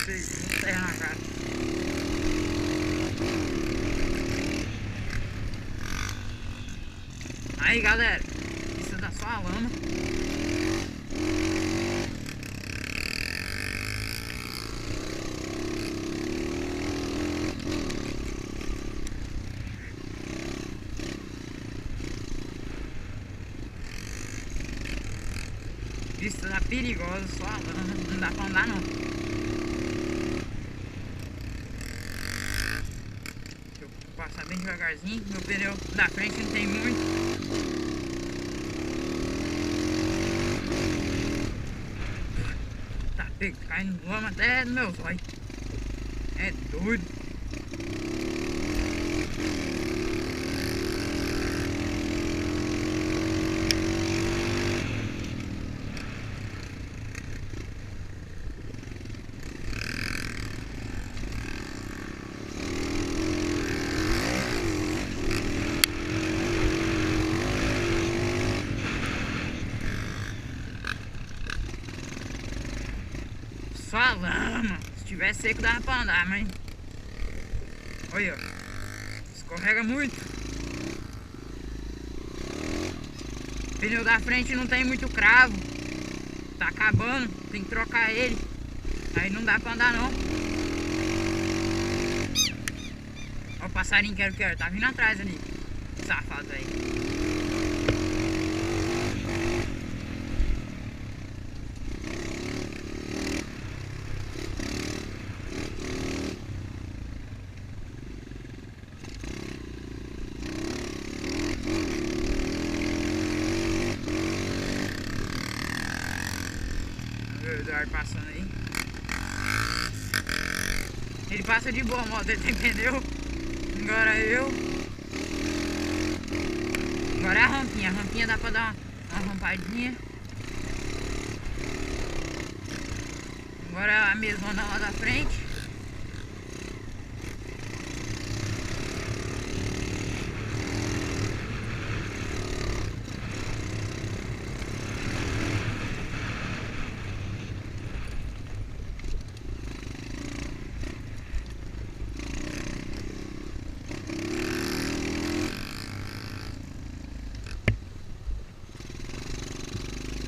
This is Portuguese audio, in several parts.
Pegou terra na cara. Aí galera, isso dá só a lama. Pista tá perigosa, só a lama, não dá pra andar não. Deixa eu passar bem devagarzinho, meu pneu da frente não tem muito. Tá pego, tá caindo lama até no meu zóio. É doido. Só a lama. Se tivesse seco dava pra andar, mas... Olha, escorrega muito. O pneu da frente não tem muito cravo. Tá acabando, tem que trocar ele. Aí não dá pra andar não. Olha o passarinho quero, tá vindo atrás ali. Safado aí. O Eduardo passando aí. Ele passa de boa, a moto ele tem pneu. Agora eu. Agora é a rampinha. A rampinha dá pra dar uma rampadinha. Agora é a mesona lá da frente.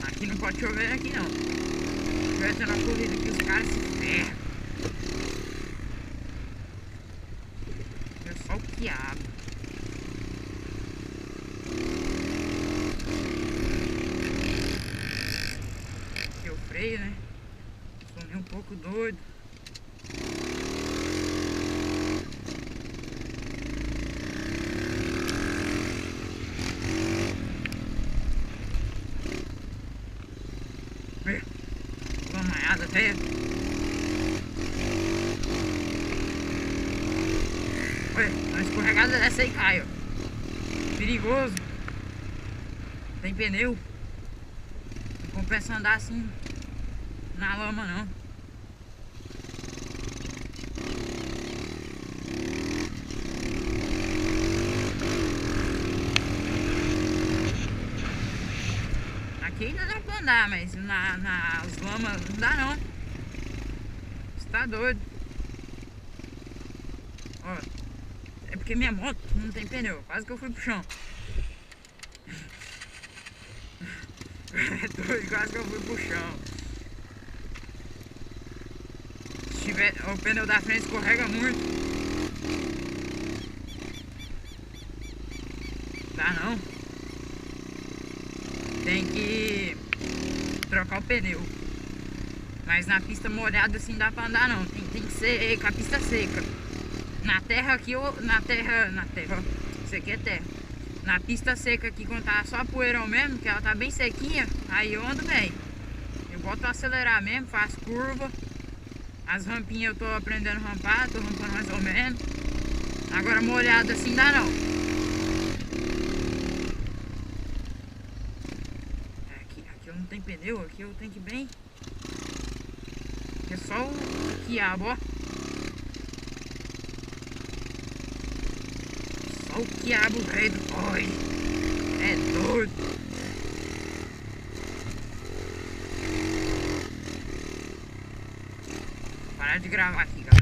Aqui não pode chover aqui não. Se tiver tendo uma corrida aqui, os caras se ferram. É só o quiabo. Aqui é o freio, né? Sou nem um pouco doido. Lamanhada até. Olha, uma escorregada dessa aí cai, ó. Perigoso. Tem pneu. Não compensa andar assim na lama não. Aqui ainda dá pra andar, mas nas lamas não dá não. Você tá doido. Ó, é porque minha moto não tem pneu. Quase que eu fui pro chão. É doido, quase que eu fui pro chão. Se tiver, o pneu da frente escorrega muito. Dá não. Tem que trocar o pneu. Mas na pista molhada assim dá pra andar não. Tem que ser com a pista seca. Na terra aqui, na terra, ó. Isso aqui é terra. Na pista seca aqui, quando tá só poeirão mesmo, que ela tá bem sequinha, aí eu ando bem. Eu boto a acelerar mesmo, faço curva. As rampinhas eu tô aprendendo a rampar, tô rampando mais ou menos. Agora molhado assim dá não. Aqui eu não tenho pneu, aqui eu tenho que ir bem. Aqui é só o quiabo, ó. Só o quiabo velho do boi. É doido. Parar parar de gravar aqui, galera.